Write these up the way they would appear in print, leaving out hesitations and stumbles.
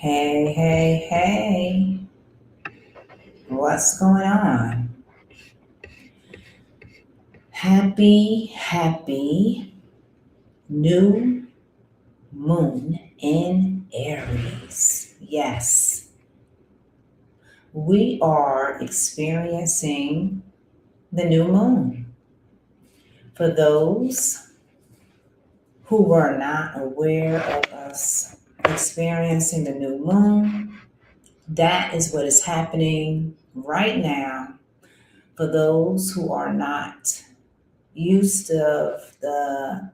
Hey, hey, hey. What's going on? Happy new moon in Aries. Yes, we are experiencing the new moon. For those who were not aware of us experiencing the new moon, that is what is happening right now. For those who are not used to the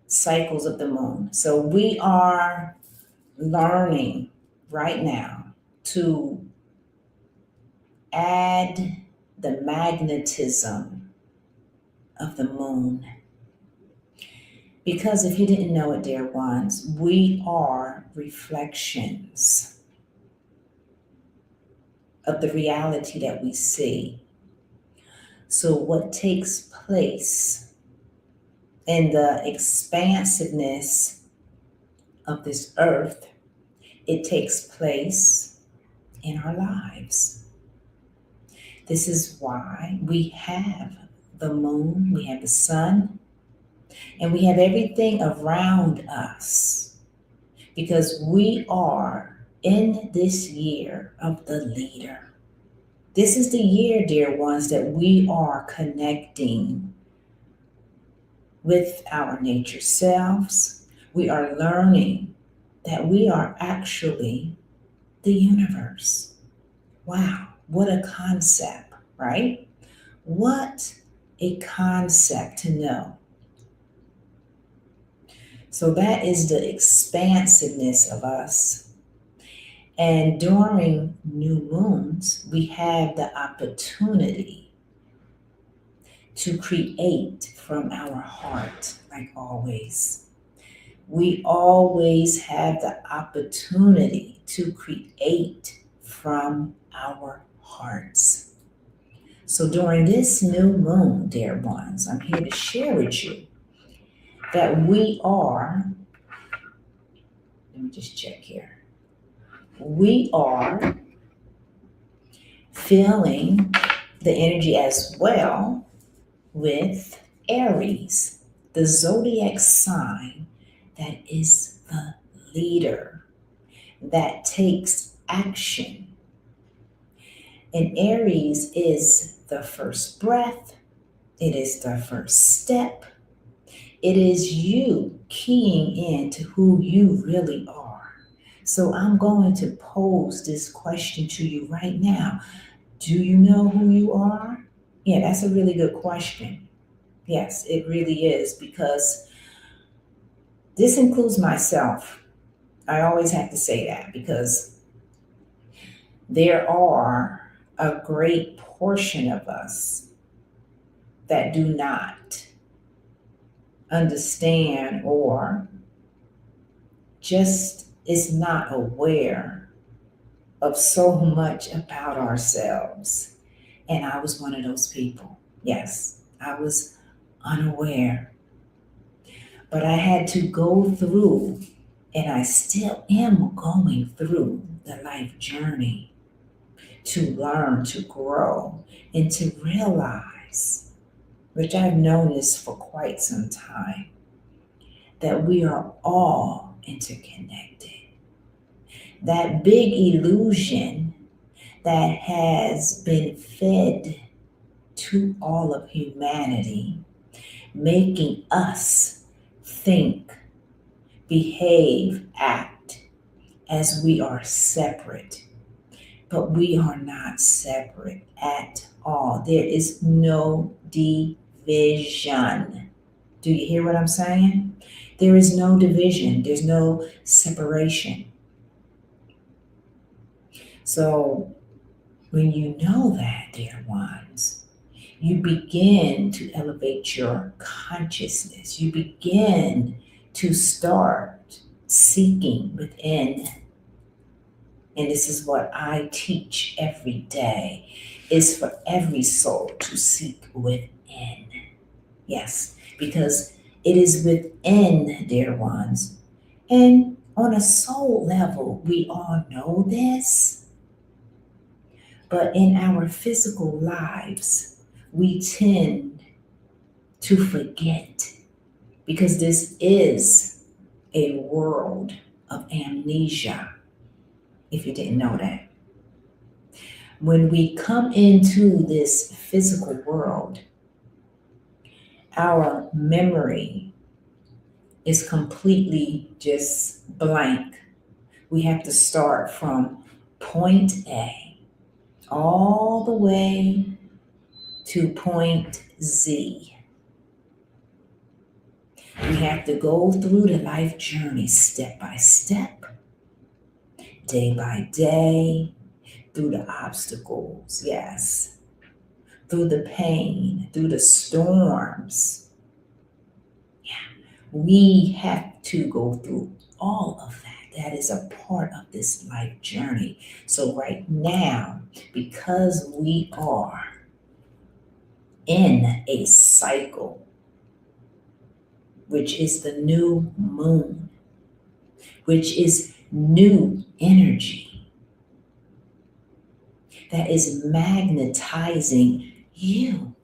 cycles of the moon. So we are learning right now to add the magnetism of the moon. Because if you didn't know it, dear ones, we are reflections of the reality that we see. So what takes place in the expansiveness of this earth, it takes place in our lives. This is why we have the moon, we have the sun, and we have everything around us, because we are in this year of the leader. This is the year, dear ones, that we are connecting with our nature selves. We are learning that we are actually the universe. Wow, what a concept, right? What a concept to know. So that is the expansiveness of us. And during new moons, we have the opportunity to create from our heart, like always. We always have the opportunity to create from our hearts. So during this new moon, dear ones, I'm here to share with you that we are, let me just check here. We are feeling the energy as well with Aries, the zodiac sign that is the leader, that takes action. And Aries is the first breath, it is the first step, it is you keying into who you really are. So I'm going to pose this question to you right now. Do you know who you are? Yeah, that's a really good question. Yes, it really is, because this includes myself. I always have to say that, because there are a great portion of us that do not understand or just is not aware of so much about ourselves. And I was one of those people. Yes, I was unaware. But I had to go through, and I still am going through the life journey to learn, to grow, and to realize, which I've known this for quite some time, that we are all interconnected. That big illusion that has been fed to all of humanity, making us think, behave, act as we are separate. But we are not separate at all. There is no division. Do you hear what I'm saying? There is no division, there's no separation. So, when you know that, dear ones, you begin to elevate your consciousness. You begin to start seeking within. And this is what I teach every day, is for every soul to seek within. Yes, because it is within, dear ones. And on a soul level, we all know this. But in our physical lives, we tend to forget, because this is a world of amnesia, if you didn't know that. When we come into this physical world, our memory is completely just blank. We have to start from point A all the way to point Z. We have to go through the life journey step by step, day by day, through the obstacles, yes, through the pain, through the storms. Yeah, we have to go through all of that. That is a part of this life journey. So, right now, because we are in a cycle, which is the new moon, which is new energy that is magnetizing you.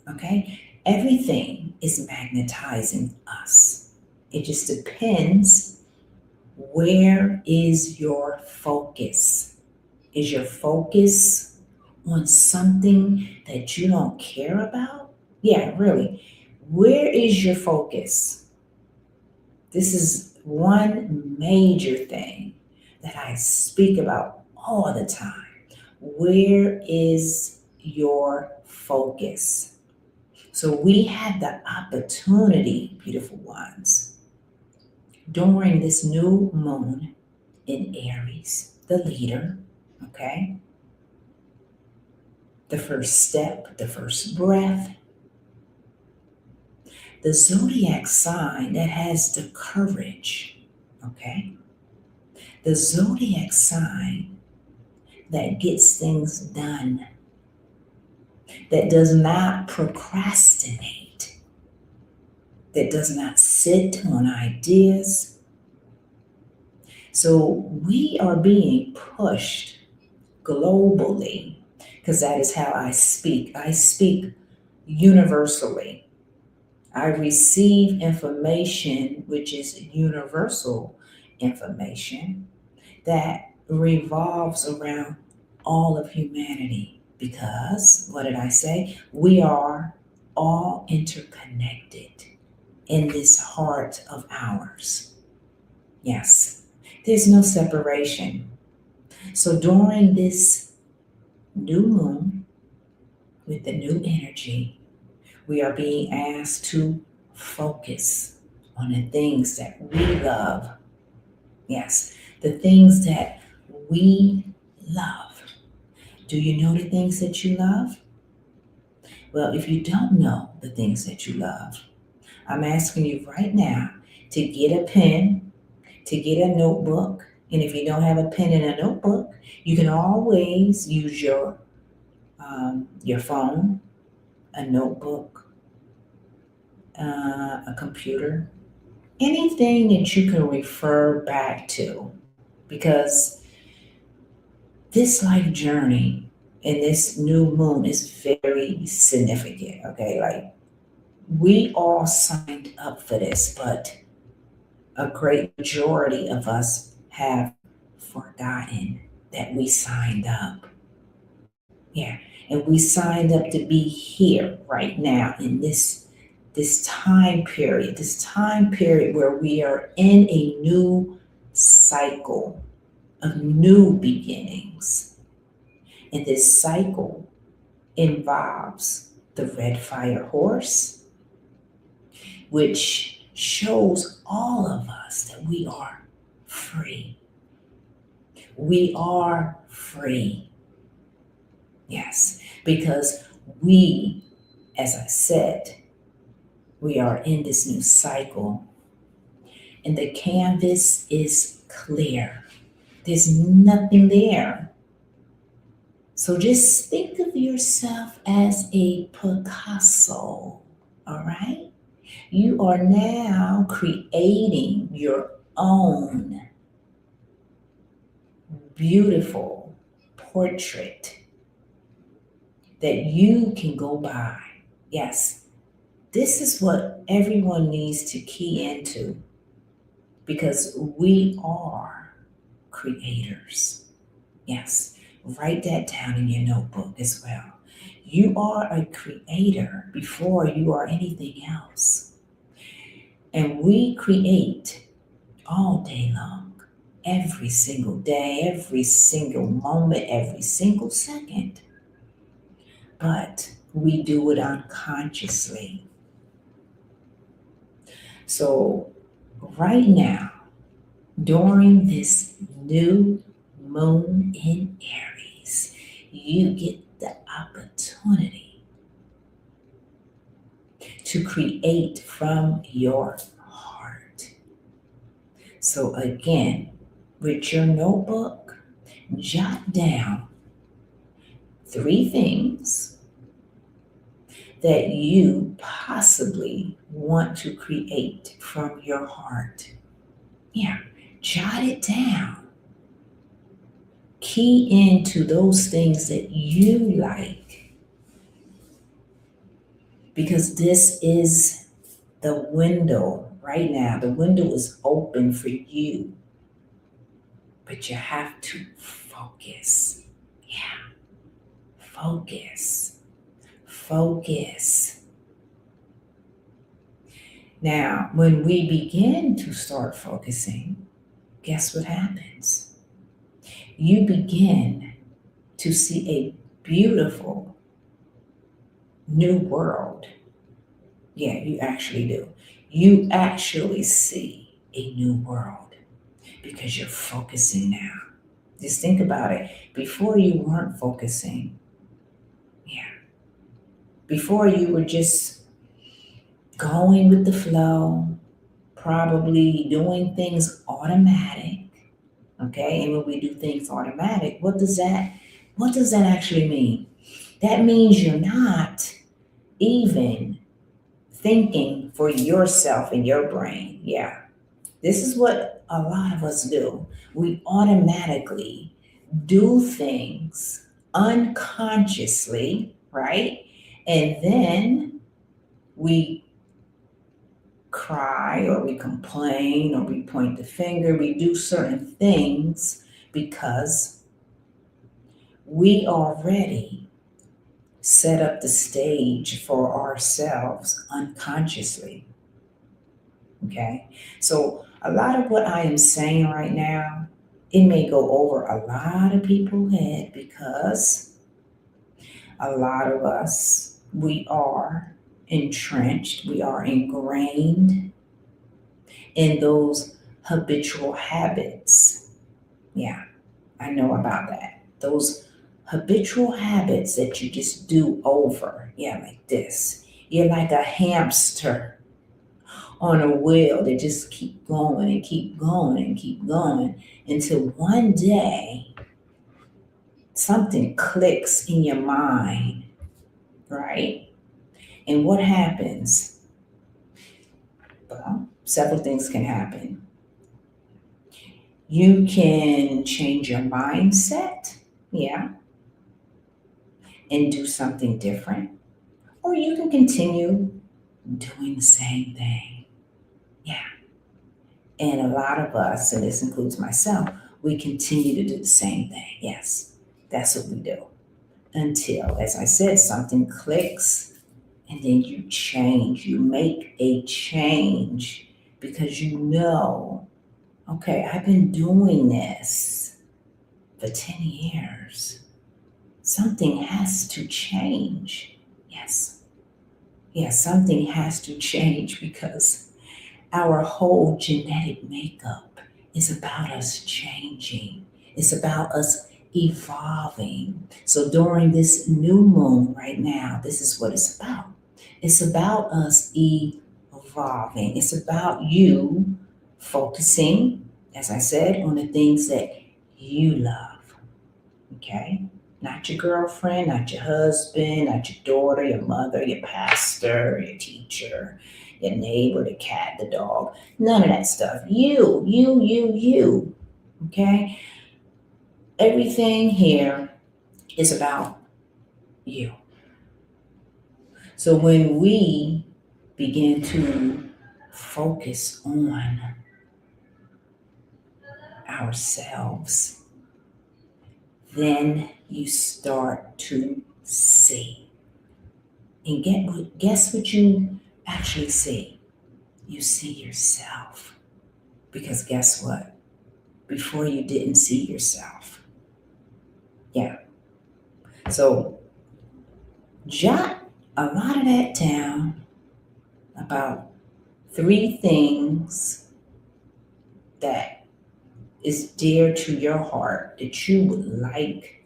Okay? Everything is magnetizing us. It just depends, where is your focus? Is your focus on something that you don't care about? Yeah, really. Where is your focus? This is one major thing that I speak about all the time. Where is your focus? So we have the opportunity, beautiful ones, during this new moon in Aries, the leader, okay? The first step, the first breath, the zodiac sign that has the courage, okay? The zodiac sign that gets things done, that does not procrastinate, that does not sit on ideas. So we are being pushed globally, because that is how I speak. I speak universally. I receive information which is universal information that revolves around all of humanity. Because, what did I say? We are all interconnected in this heart of ours. Yes, there's no separation. So during this new moon, with the new energy, we are being asked to focus on the things that we love. Yes, the things that we love. Do you know the things that you love? Well, if you don't know the things that you love, I'm asking you right now to get a pen, to get a notebook. And if you don't have a pen and a notebook, you can always use your phone, a notebook, a computer, anything that you can refer back to. because this life journey and this new moon is very significant. Okay, like we all signed up for this, but a great majority of us have forgotten that we signed up. Yeah, and we signed up to be here right now in this time period where we are in a new cycle of new beginnings. And this cycle involves the red fire horse, which shows all of us that we are free. We are free. Yes, because we, as I said, we are in this new cycle and the canvas is clear. There's nothing there. So just think of yourself as a Picasso, all right? You are now creating your own beautiful portrait that you can go by. Yes, this is what everyone needs to key into because we are creators. Yes, write that down in your notebook as well. You are a creator before you are anything else. And we create all day long, every single day, every single moment, every single second. But we do it unconsciously. So, right now, during this new moon in Aries, you get the opportunity to create from your heart. So, again, with your notebook, jot down 3 things that you possibly want to create from your heart. Yeah, jot it down. Key into those things that you like because this is the window right now. The window is open for you, but you have to focus. Yeah, focus. Focus. Now, when we begin to start focusing, guess what happens? You begin to see a beautiful new world. Yeah, you actually do. You actually see a new world because you're focusing now. Just think about it. Before you weren't focusing. Yeah. Before you were just going with the flow, probably doing things automatic. Okay? And when we do things automatic, what does that actually mean? That means you're not even thinking for yourself in your brain. Yeah. This is what a lot of us do. We automatically do things unconsciously, right? And then we cry or we complain or we point the finger. We do certain things because we already set up the stage for ourselves unconsciously. Okay. So a lot of what I am saying right now, it may go over a lot of people's head because a lot of us, we are entrenched, we are ingrained in those habitual habits. Yeah, I know about that. Those habitual habits that you just do over. Yeah, like this. You're like a hamster on a wheel that just keep going and keep going and keep going until one day something clicks in your mind, right? And what happens? Well, several things can happen. You can change your mindset, yeah, and do something different. Or you can continue doing the same thing. Yeah. And a lot of us, and this includes myself, we continue to do the same thing. Yes, that's what we do. Until, as I said, something clicks and then you change. You make a change because you know, okay, I've been doing this for 10 years. Something has to change. Yes. Yes, something has to change because our whole genetic makeup is about us changing. It's about us evolving. So during this new moon right now, this is what it's about. It's about us evolving. It's about you focusing, as I said, on the things that you love. Okay? Not your girlfriend, not your husband, not your daughter, your mother, your pastor, your teacher, your neighbor, the cat, the dog. None of that stuff. You. Okay? Everything here is about you. So when we begin to focus on ourselves, then you start to see. And guess what you actually see? You see yourself. Because guess what? Before you didn't see yourself. Yeah. So jot a lot of that down about 3 things that is dear to your heart that you would like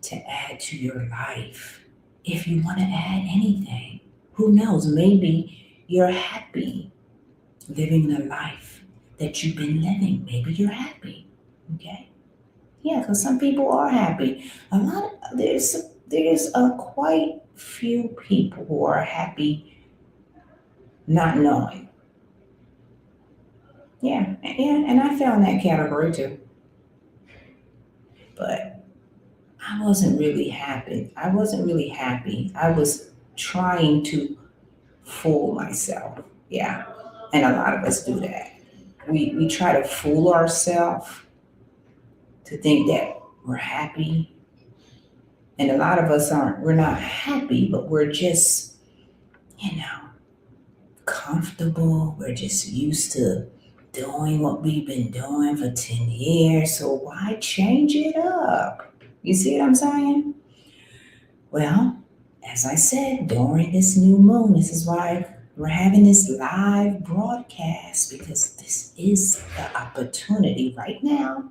to add to your life. If you want to add anything, who knows? Maybe you're happy living the life that you've been living. Maybe you're happy. Okay. Yeah, because some people are happy. There's a quite few people who are happy not knowing. Yeah, and I fell in that category too. But I wasn't really happy. I wasn't really happy. I was trying to fool myself. Yeah, and a lot of us do that. We try to fool ourselves to think that we're happy. And a lot of us aren't, we're not happy, but we're just, you know, comfortable. We're just used to doing what we've been doing for 10 years. So why change it up? You see what I'm saying? Well, as I said, during this new moon, this is why we're having this live broadcast because this is the opportunity right now,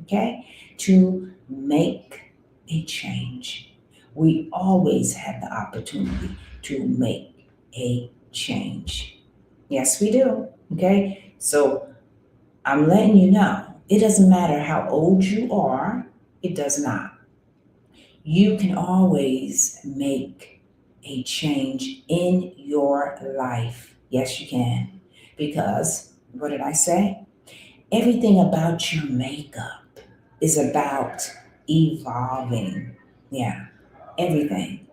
okay, to make a change. We always have the opportunity to make a change. Yes, we do. Okay. So I'm letting you know it doesn't matter how old you are, it does not. You can always make a change in your life. Yes, you can. Because what did I say? Everything about your makeup is about evolving. Yeah, everything.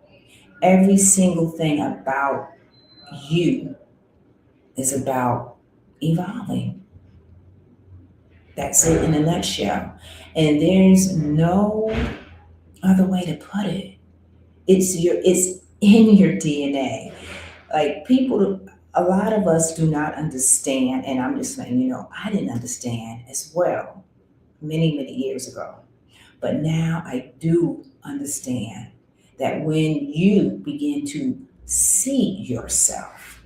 Every single thing about you is about evolving. That's it in a nutshell. And there's no other way to put it. It's in your DNA. Like people, a lot of us do not understand, and I'm just letting you know, I didn't understand as well many years ago. But now I do understand that when you begin to see yourself,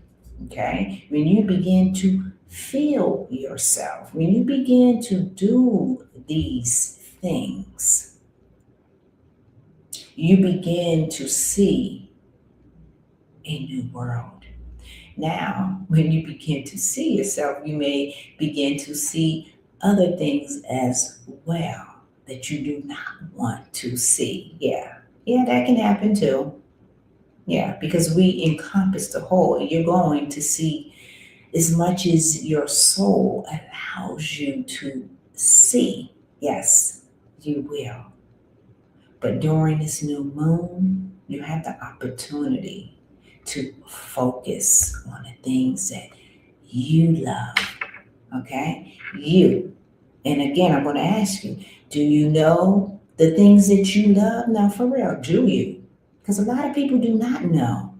okay, when you begin to feel yourself, when you begin to do these things, you begin to see a new world. Now, when you begin to see yourself, you may begin to see other things as well that you do not want to see. Yeah, that can happen too. Yeah, because we encompass the whole. You're going to see as much as your soul allows you to see. Yes, you will. But during this new moon, you have the opportunity to focus on the things that you love. Okay? You. And again, I'm going to ask you, do you know the things that you love? Now, for real, do you? Because a lot of people do not know.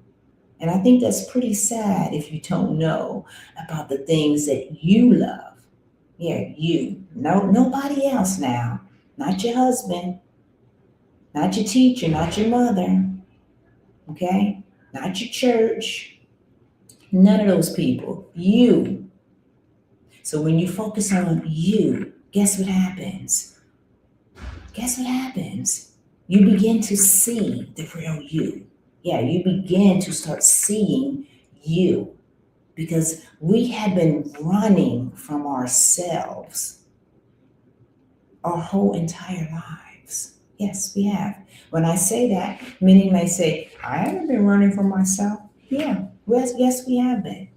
And I think that's pretty sad if you don't know about the things that you love. Yeah, you. No, nobody else now. Not your husband, not your teacher, not your mother, okay? Not your church, none of those people. You. So when you focus on you, guess what happens? Guess what happens? You begin to see the real you. Yeah, you begin to start seeing you because we have been running from ourselves our whole entire lives. Yes, we have. When I say that, many may say, I haven't been running from myself. Yeah, yes, we have been.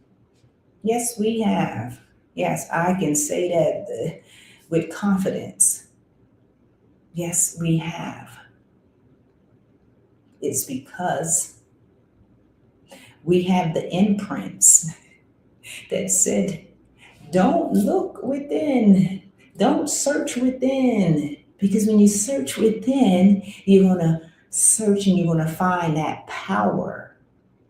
Yes, we have. Yes, I can say that with confidence. Yes, we have. It's because we have the imprints that said, don't look within, don't search within. Because when you search within, you're going to search and you're going to find that power.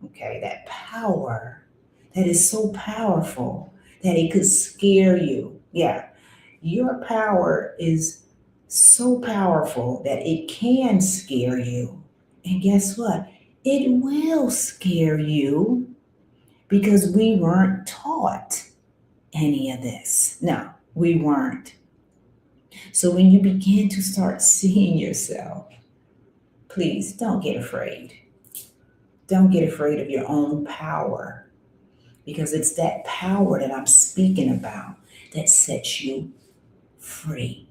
Okay, that power that is so powerful that it could scare you. Yeah, your power is so powerful that it can scare you. And guess what? It will scare you because we weren't taught any of this. No, we weren't. So when you begin to start seeing yourself, please don't get afraid. Don't get afraid of your own power because it's that power that I'm speaking about that sets you free.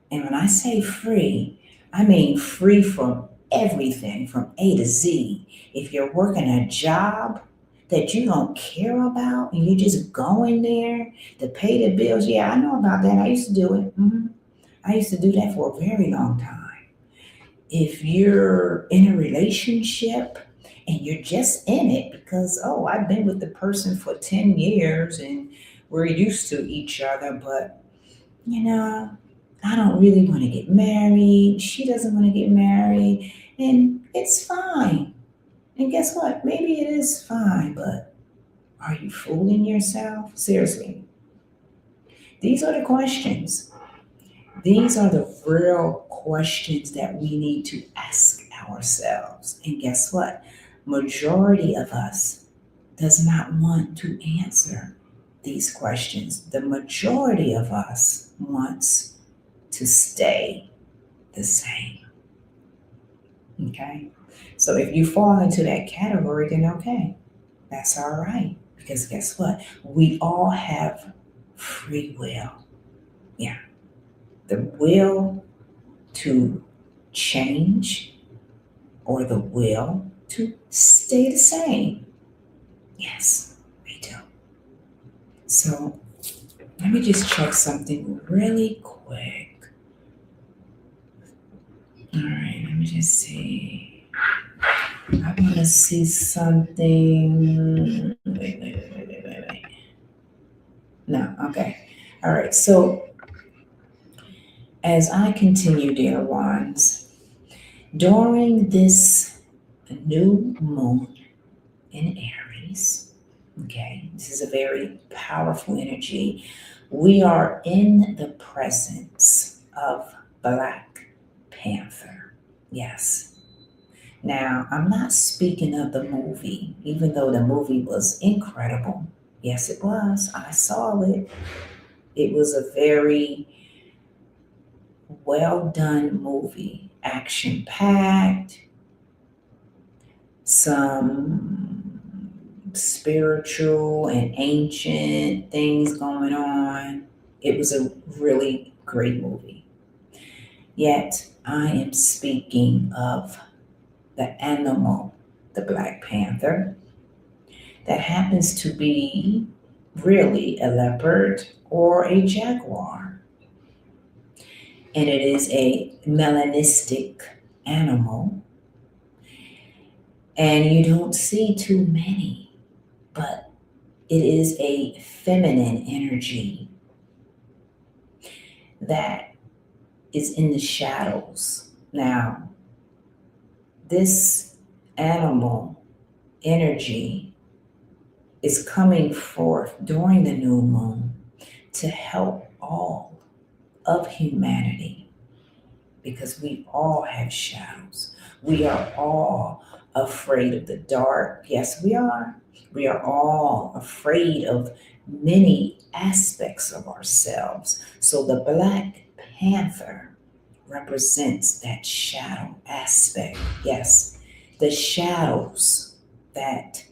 And when I say free, I mean free from everything from A to Z. If you're working a job that you don't care about and you just go in there to pay the bills, yeah, I know about that. I used to do it. I used to do that for a very long time. If you're in a relationship and you're just in it because, oh, I've been with the person for 10 years and we're used to each other, but you know, I don't really want to get married. She doesn't want to get married. And it's fine. And guess what? Maybe it is fine, but are you fooling yourself? Seriously. These are the questions. These are the real questions that we need to ask ourselves. And guess what? Majority of us does not want to answer these questions. The majority of us wants to stay the same. Okay? So if you fall into that category, then okay, that's all right. Because guess what? We all have free will. Yeah. The will to change or the will to stay the same. Yes, we do. So let me just check something really quick. All right, let me just see. I want to see something. Wait. No, okay. All right, so as I continue, dear ones, during this new moon in Aries, okay, this is a very powerful energy. We are in the presence of Black Panther. Yes. Now, I'm not speaking of the movie, even though the movie was incredible. Yes, it was. I saw it. It was a very well done movie, action packed, some spiritual and ancient things going on. It was a really great movie. Yet, I am speaking of the animal, the Black Panther, that happens to be really a leopard or a jaguar. and it is a melanistic animal, and you don't see too many, but it is a feminine energy that is in the shadows. Now, this animal energy is coming forth during the new moon to help all of humanity because we all have shadows. We are all afraid of the dark. Yes, we are. We are all afraid of many aspects of ourselves. So the Black Panther represents that shadow aspect. Yes, the shadows that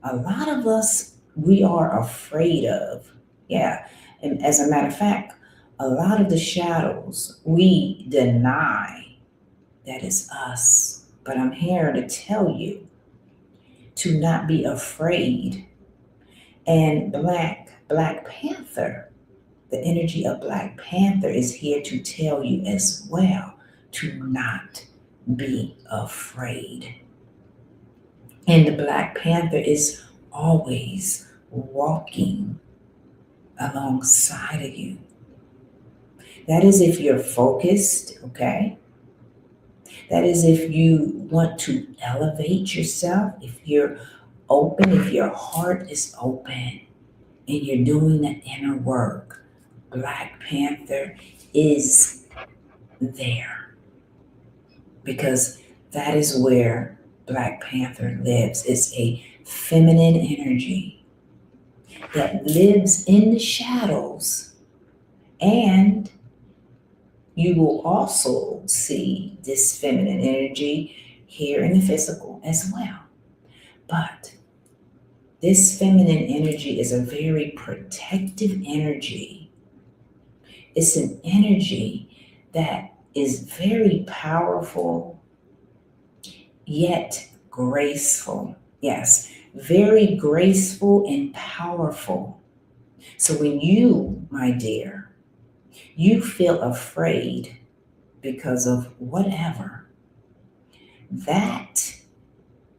a lot of us we are afraid of. Yeah, and as a matter of fact, a lot of the shadows we deny that is us. But I'm here to tell you to not be afraid. And Black Panther, the energy of Black Panther is here to tell you as well to not be afraid. And the Black Panther is always walking alongside of you. That is if you're focused, okay? That is if you want to elevate yourself, if you're open, if your heart is open and you're doing the inner work. Black Panther is there because that is where Black Panther lives. It's a feminine energy that lives in the shadows, and you will also see this feminine energy here in the physical as well. But this feminine energy is a very protective energy. It's an energy that is very powerful yet graceful. Yes, very graceful and powerful. So when you, my dear, you feel afraid because of whatever, that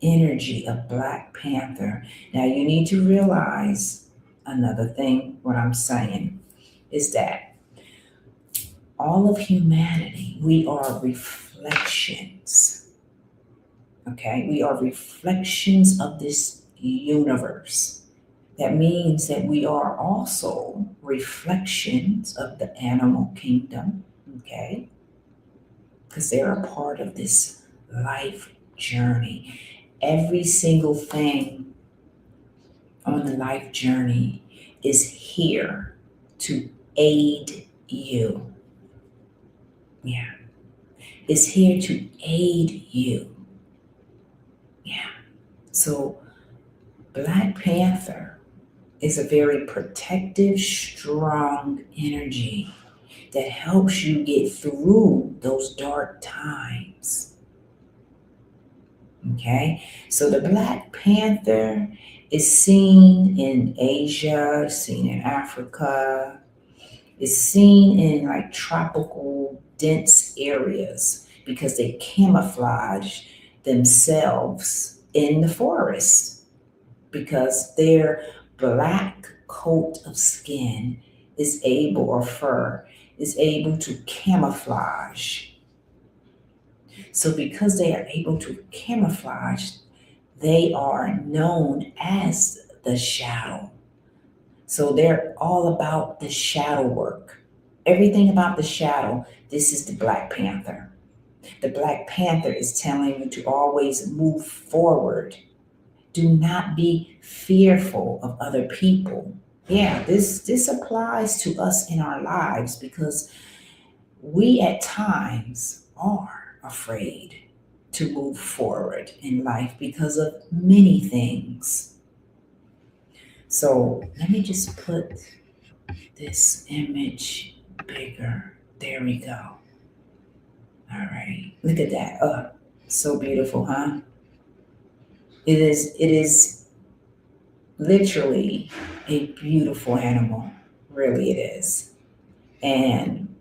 energy of Black Panther. Now you need to realize another thing, what I'm saying is that all of humanity, we are reflections. Okay, we are reflections of this universe. That means that we are also reflections of the animal kingdom, okay? Because they're a part of this life journey. Every single thing on the life journey is here to aid you. Yeah. It's here to aid you. Yeah. So Black Panther is a very protective, strong energy that helps you get through those dark times. Okay, so the Black Panther is seen in Asia, seen in Africa, is seen in like tropical dense areas because they camouflage themselves in the forest because their black coat of skin is able, or fur, is able to camouflage. So, because they are able to camouflage, they are known as the shadow. So, they're all about the shadow work. Everything about the shadow, this is the Black Panther. The Black Panther is telling you to always move forward. Do not be fearful of other people. Yeah, this applies to us in our lives because we at times are afraid to move forward in life because of many things. So let me just put this image bigger. There we go. All right. Look at that. Oh, so beautiful, huh? It is literally a beautiful animal. Really it is. And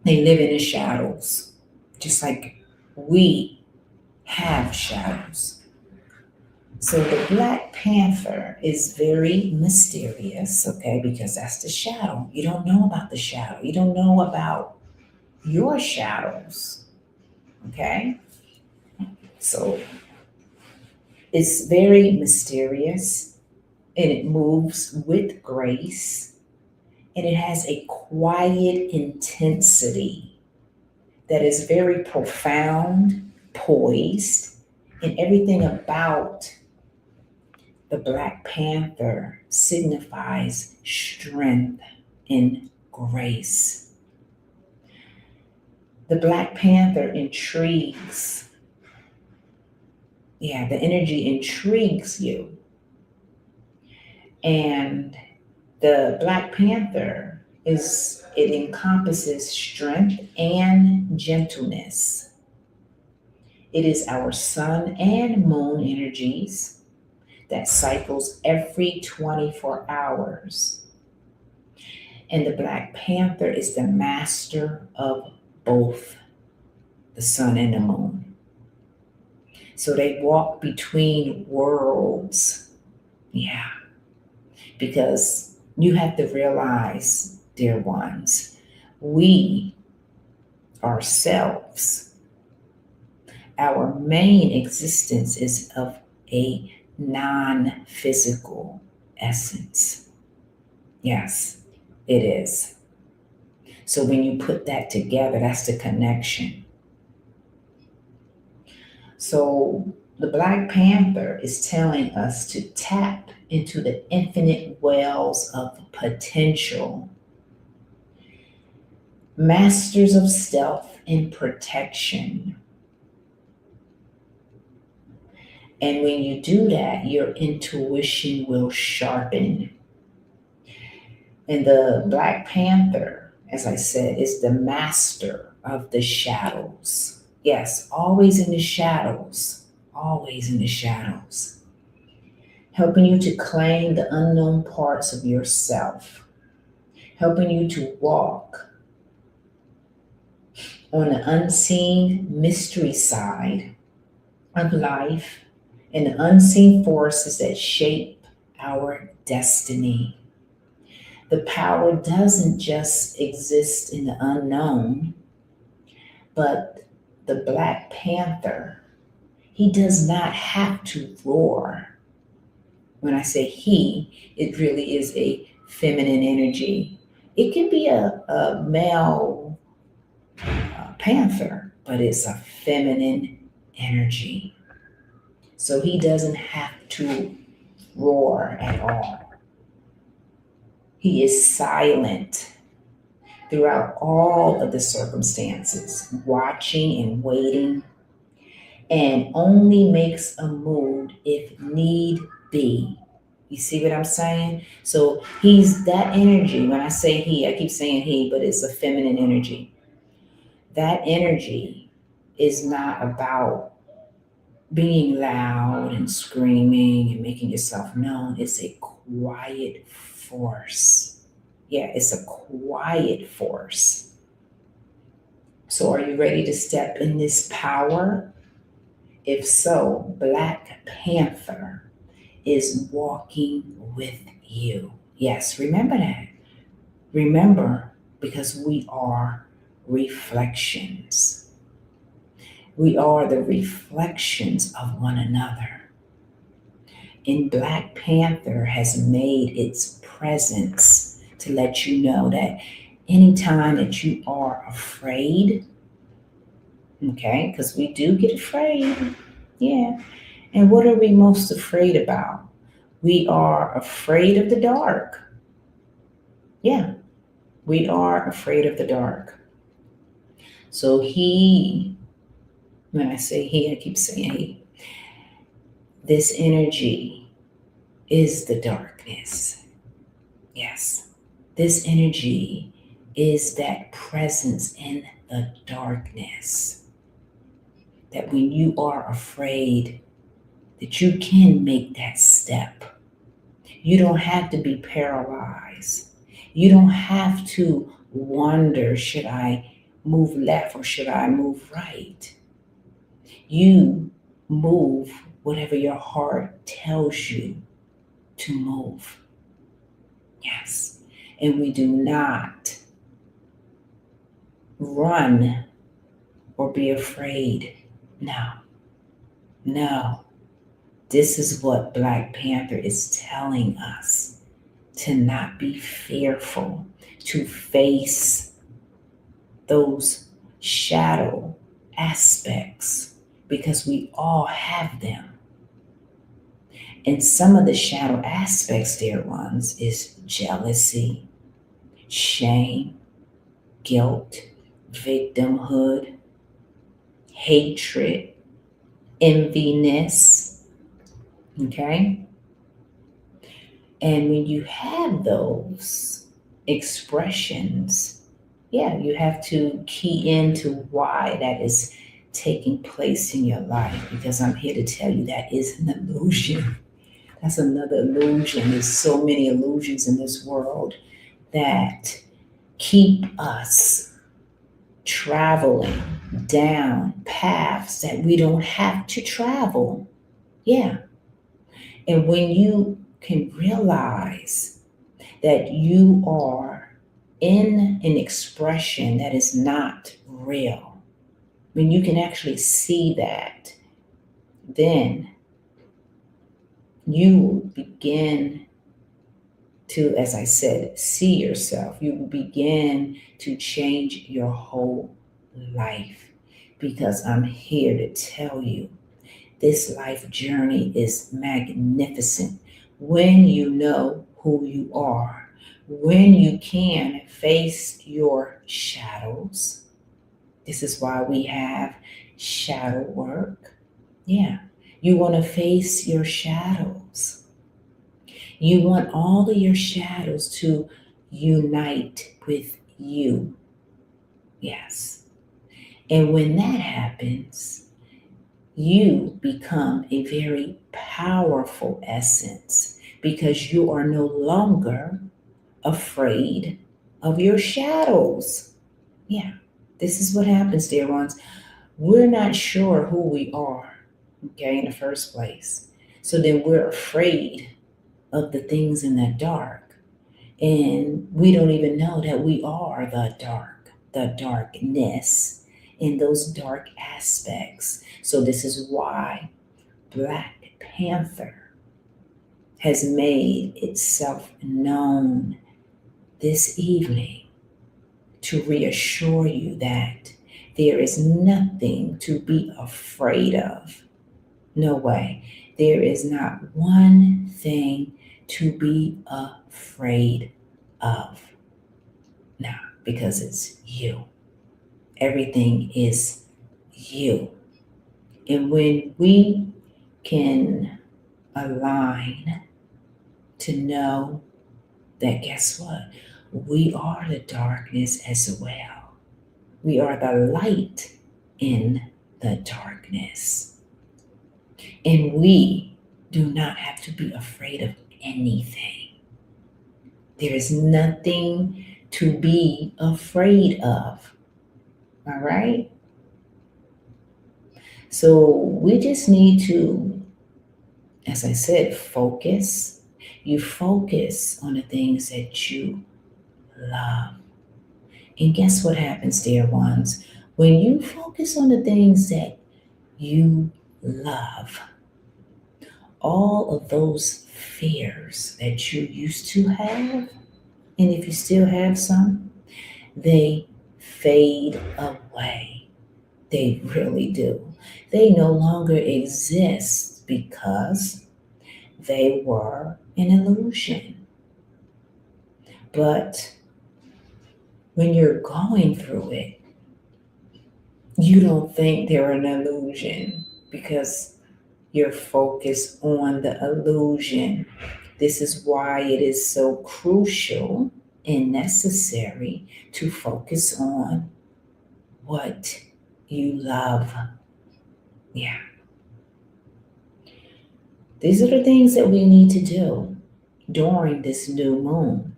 They live in the shadows, just like we have shadows. So the Black Panther is very mysterious, okay, because that's the shadow. You don't know about the shadow. You don't know about your shadows, okay? So it's very mysterious and it moves with grace and it has a quiet intensity that is very profound, poised, and everything about the Black Panther signifies strength and grace. The Black Panther intrigues. Yeah, the energy intrigues you. And the Black Panther it encompasses strength and gentleness. It is our sun and moon energies that cycles every 24 hours. And the Black Panther is the master of both the sun and the moon. So they walk between worlds. Yeah, because you have to realize, dear ones, we ourselves, our main existence is of a non physical essence. Yes, it is. So when you put that together, that's the connection. So the Black Panther is telling us to tap into the infinite wells of potential, masters of stealth and protection. And when you do that, your intuition will sharpen. And the Black Panther, as I said, is the master of the shadows. Yes, always in the shadows, always in the shadows, helping you to claim the unknown parts of yourself, helping you to walk on the unseen mystery side of life and the unseen forces that shape our destiny. The power doesn't just exist in the unknown, but the Black Panther, he does not have to roar. When I say he, it really is a feminine energy. It can be a male panther, but it's a feminine energy. So he doesn't have to roar at all. He is silent throughout all of the circumstances, watching and waiting, and only makes a move if need be. You see what I'm saying? So he's that energy. When I say he, I keep saying he, but it's a feminine energy. That energy is not about being loud and screaming and making yourself known. It's a quiet force. Yeah, it's a quiet force. So, are you ready to step in this power? If so, Black Panther is walking with you. Yes, remember that. Remember, because we are reflections. We are the reflections of one another. And Black Panther has made its presence to let you know that anytime that you are afraid, okay, because we do get afraid, yeah. And what are we most afraid about? We are afraid of the dark. Yeah, we are afraid of the dark. So when I say he, I keep saying he, this energy is the darkness. Yes, this energy is that presence in the darkness. That when you are afraid, that you can make that step. You don't have to be paralyzed. You don't have to wonder, should I move left or should I move right? You move whatever your heart tells you to move. Yes. And we do not run or be afraid. No, no. This is what Black Panther is telling us, to not be fearful, to face those shadow aspects because we all have them. And some of the shadow aspects, dear ones, is jealousy, shame, guilt, victimhood, hatred, enviness. Okay? And when you have those expressions, yeah, you have to key into why that is taking place in your life, because I'm here to tell you that is an illusion. That's another illusion. There's so many illusions in this world that keep us traveling down paths that we don't have to travel. Yeah. And when you can realize that you are in an expression that is not real, when you can actually see that, then you begin to, as I said, see yourself. You begin to change your whole life, because I'm here to tell you this life journey is magnificent when you know who you are, when you can face your shadows. This is why we have shadow work. Yeah, you want to face your shadows. You want all of your shadows to unite with you. Yes. And when that happens, you become a very powerful essence, because you are no longer afraid of your shadows. Yeah, this is what happens, dear ones. We're not sure who we are, okay, in the first place. So then we're afraid of the things in the dark. And we don't even know that we are the dark, the darkness, in those dark aspects. So this is why Black Panther has made itself known this evening, to reassure you that there is nothing to be afraid of. No way. There is not one thing to be afraid of. No, because it's you. Everything is you. And when we can align to know that, guess what? We are the darkness as well. We are the light in the darkness. And we do not have to be afraid of anything. There is nothing to be afraid of. All right? So we just need to, as I said, focus. You focus on the things that you love. And guess what happens, dear ones? When you focus on the things that you love, all of those fears that you used to have, and if you still have some, they fade away. They really do. They no longer exist because they were an illusion. But when you're going through it, you don't think they're an illusion because you're focused on the illusion. This is why it is so crucial and necessary to focus on what you love. Yeah. These are the things that we need to do during this new moon.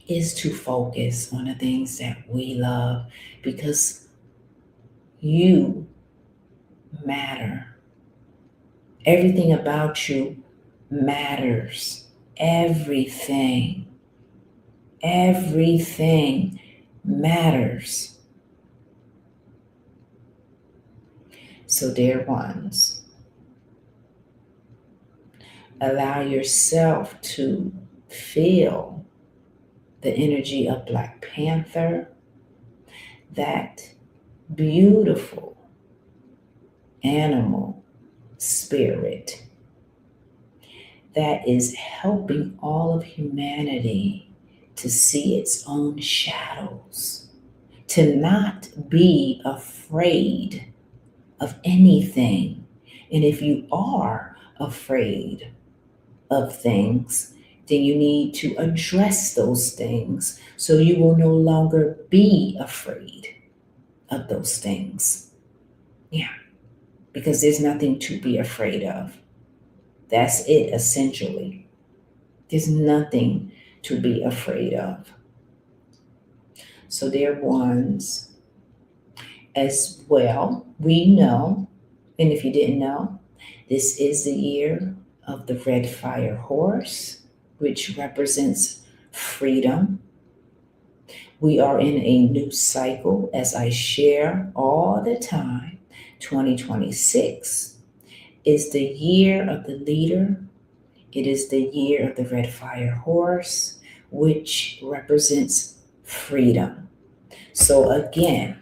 is to focus on the things that we love because you matter. Everything about you matters. Everything, everything matters. So, dear ones, allow yourself to feel the energy of Black Panther, that beautiful animal spirit that is helping all of humanity to see its own shadows, to not be afraid of anything. And if you are afraid of things, then you need to address those things so you will no longer be afraid of those things. Yeah, because there's nothing to be afraid of. That's it, essentially. There's nothing to be afraid of. So, dear ones, as well, we know, and if you didn't know, this is the year of the red fire horse, which represents freedom. We are in a new cycle, as I share all the time. 2026 is the year of the leader. It is the year of the red fire horse, which represents freedom. So, again,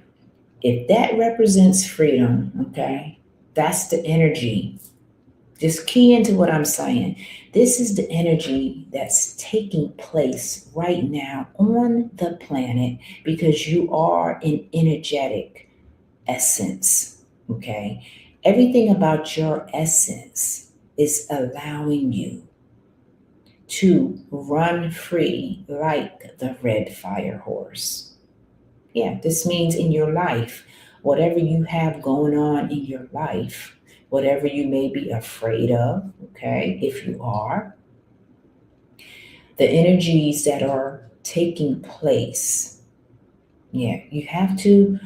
if that represents freedom, okay, that's the energy. Just key into what I'm saying. This is the energy that's taking place right now on the planet because you are an energetic essence, okay? Everything about your essence is allowing you to run free like the red fire horse. Yeah, this means in your life, whatever you have going on in your life, whatever you may be afraid of, okay, if you are, the energies that are taking place, yeah, you have to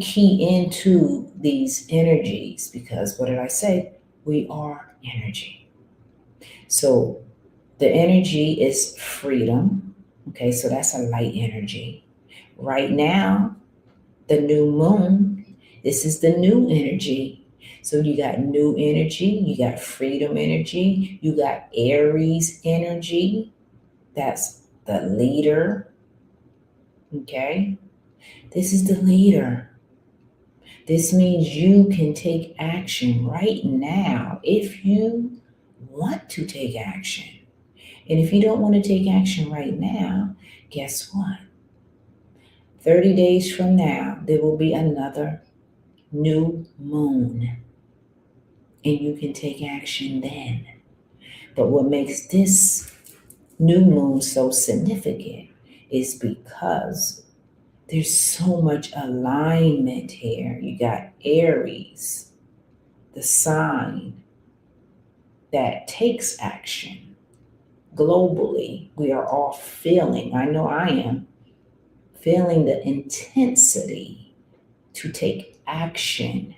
key into these energies because what did I say? We are energy. So the energy is freedom. Okay, so that's a light energy. Right now, the new moon, this is the new energy. So you got new energy, you got freedom energy, you got Aries energy. That's the leader. Okay, this is the leader. This means you can take action right now if you want to take action. And if you don't want to take action right now, guess what? 30 days from now, there will be another new moon, and you can take action then. But what makes this new moon so significant is because there's so much alignment here. You got Aries, the sign that takes action. Globally, we are all feeling, I know I am, feeling the intensity to take action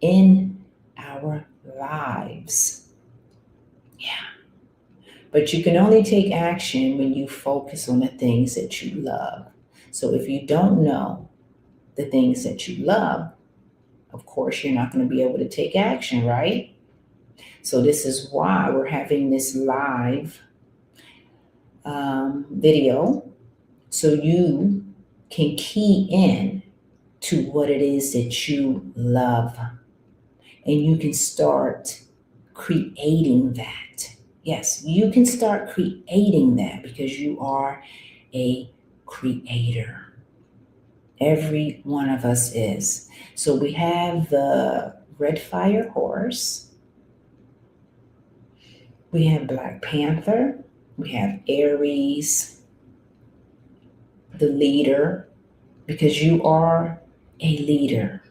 in our lives. Yeah. But you can only take action when you focus on the things that you love. So if you don't know the things that you love, of course, you're not going to be able to take action, right? So this is why we're having this live video so you can key in to what it is that you love and you can start creating that. Yes, you can start creating that because you are a creator. Every one of us is. So we have the red fire horse, we have Black Panther, we have Aries, the leader, because you are a leader.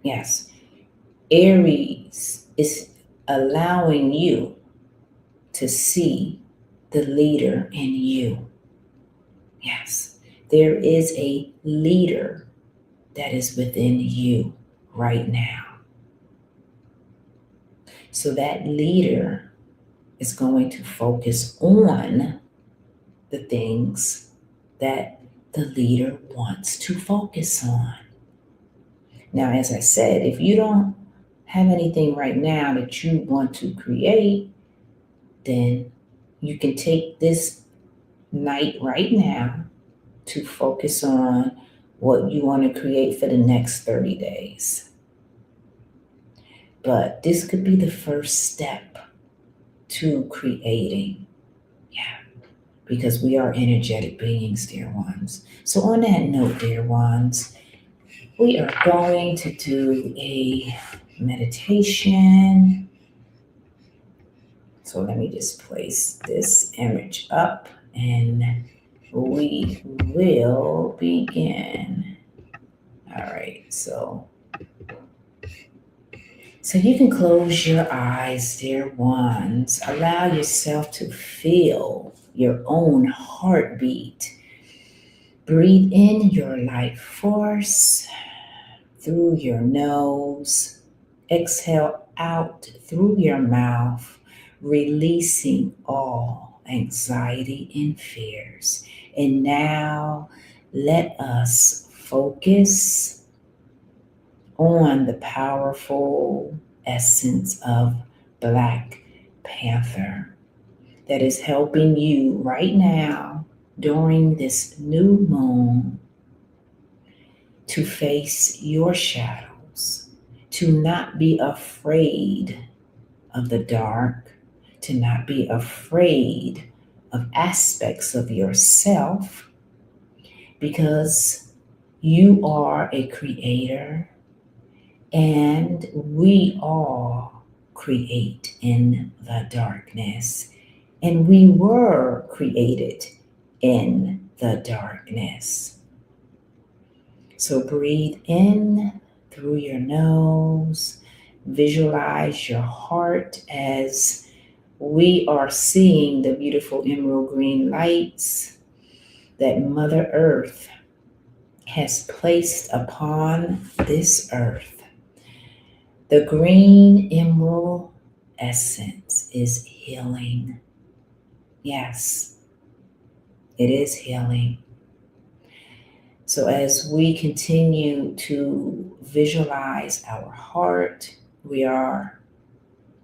Yes, Aries is allowing you to see the leader in you. Yes, there is a leader that is within you right now. So that leader is going to focus on the things that the leader wants to focus on. Now, as I said, if you don't have anything right now that you want to create, then you can take this night right now to focus on what you want to create for the next 30 days. But this could be the first step to creating. Yeah, because we are energetic beings, dear ones. So, on that note, dear ones, we are going to do a meditation. So, let me just place this image up and we will begin. All right, so you can close your eyes, dear ones. Allow yourself to feel your own heartbeat. Breathe in your life force through your nose. Exhale out through your mouth, releasing all anxiety and fears. And now let us focus on the powerful essence of Black Panther that is helping you right now during this new moon to face your shadows, to not be afraid of the dark, to not be afraid of aspects of yourself, because you are a creator and we all create in the darkness. And we were created in the darkness. So breathe in through your nose. Visualize your heart as we are seeing the beautiful emerald green lights that Mother Earth has placed upon this earth. The green emerald essence is healing. Yes, it is healing. So as we continue to visualize our heart, we are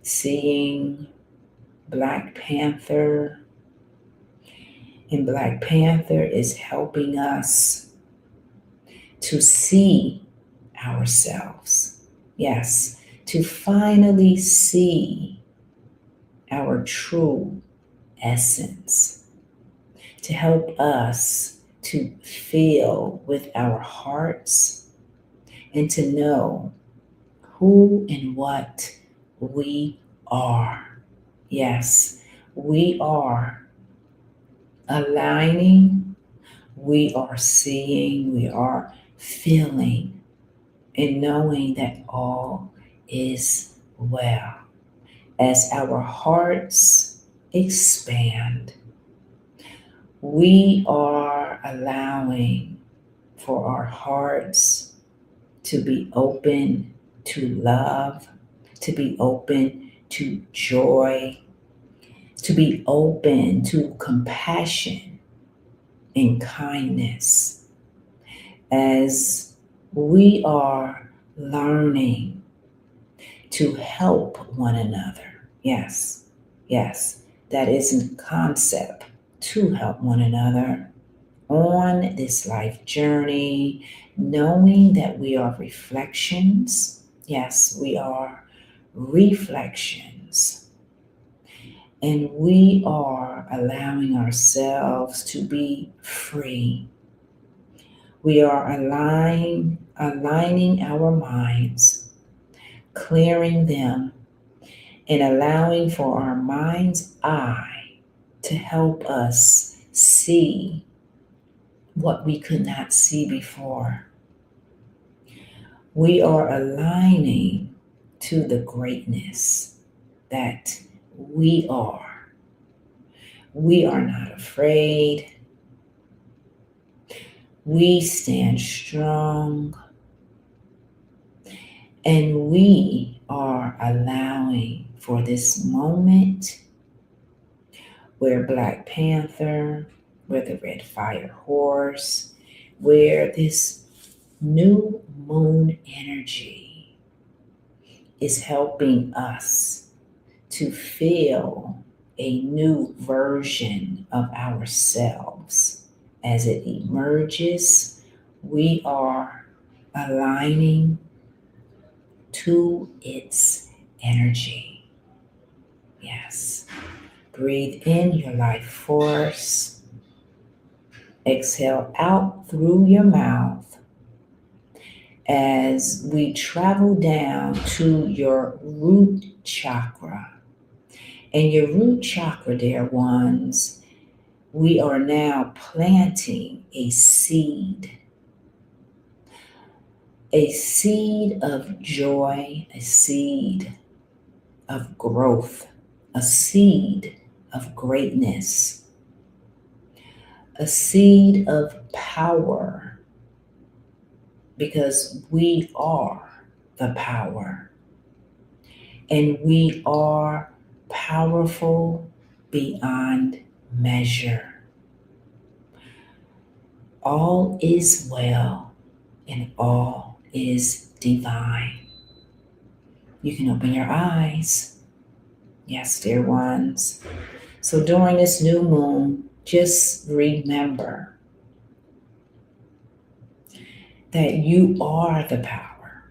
seeing Black Panther. And Black Panther is helping us to see ourselves. Yes, to finally see our true essence, to help us to feel with our hearts and to know who and what we are. Yes, we are aligning, we are seeing, we are feeling, and knowing that all is well. As our hearts expand, we are allowing for our hearts to be open to love, to be open to joy, to be open to compassion and kindness as we are learning to help one another. Yes, yes, that is a concept, to help one another on this life journey, knowing that we are reflections. Yes, we are reflections. And we are allowing ourselves to be free. We are aligning our minds, clearing them, and allowing for our mind's eye to help us see what we could not see before. We are aligning to the greatness that we are. We are not afraid. We stand strong, and we are allowing for this moment where Black Panther, where the Red Fire Horse, where this new moon energy is helping us to feel a new version of ourselves as it emerges. We are aligning to its energy. Yes. Breathe in your life force. Exhale out through your mouth as we travel down to your root chakra. And your root chakra, dear ones, we are now planting a seed of joy, a seed of growth, a seed of greatness, a seed of power, because we are the power, and we are powerful beyond measure. All is well and all is divine. You can open your eyes. Yes, dear ones. So during this new moon, just remember that you are the power.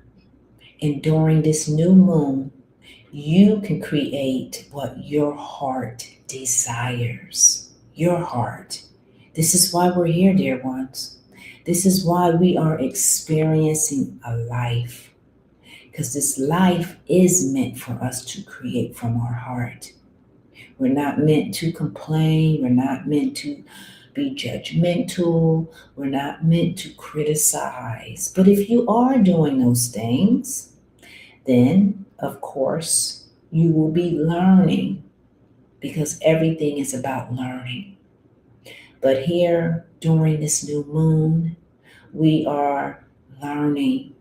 And during this new moon, you can create what your heart desires. Your heart. This is why we're here, dear ones. This is why we are experiencing a life. Because this life is meant for us to create from our heart. We're not meant to complain. We're not meant to be judgmental. We're not meant to criticize. But if you are doing those things, then, of course, you will be learning, because everything is about learning. But here, during this new moon, we are learning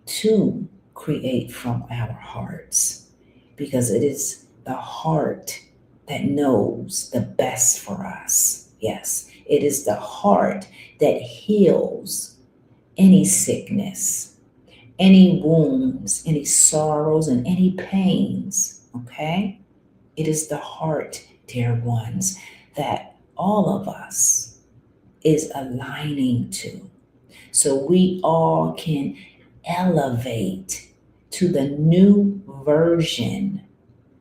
to create from our hearts, because it is the heart that knows the best for us. Yes, it is the heart that heals any sickness, any wounds, any sorrows, and any pains. Okay? It is the heart, dear ones, that all of us is aligning to. So we all can elevate to the new version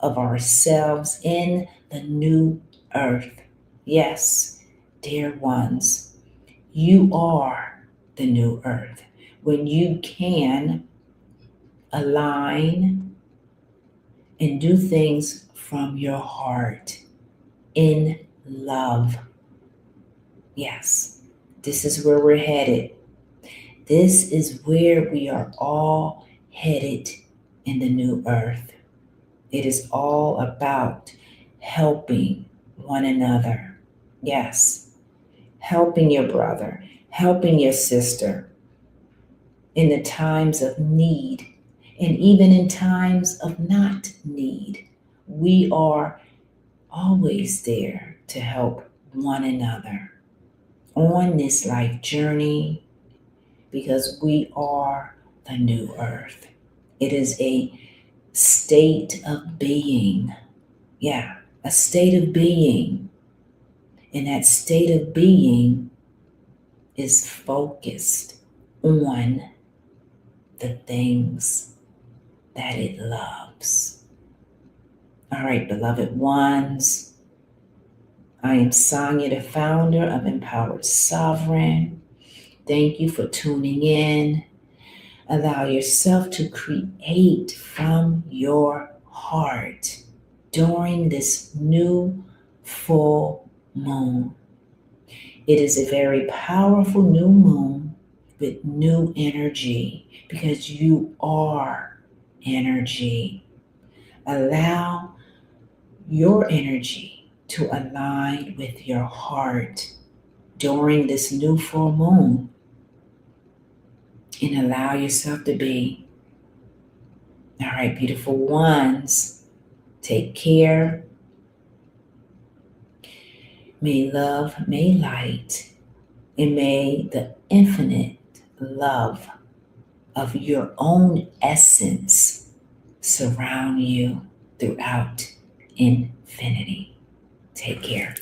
of ourselves in the new earth. Yes, dear ones, you are the new earth. When you can align and do things from your heart in love. Yes, this is where we're headed. This is where we are all headed in the new earth. It is all about helping one another. Yes, helping your brother, helping your sister in the times of need, and even in times of not need. We are always there to help one another on this life journey, because we are the new earth. It is a state of being. Yeah, a state of being. And that state of being is focused on the things that it loves. All right, beloved ones, I am Sonia, the founder of Empowered Sovereign. Thank you for tuning in. Allow yourself to create from your heart during this new full moon. It is a very powerful new moon with new energy, because you are energy. Allow your energy to align with your heart during this new full moon and allow yourself to be. All right, beautiful ones, take care. May love, may light, and may the infinite love of your own essence surround you throughout infinity. Take care.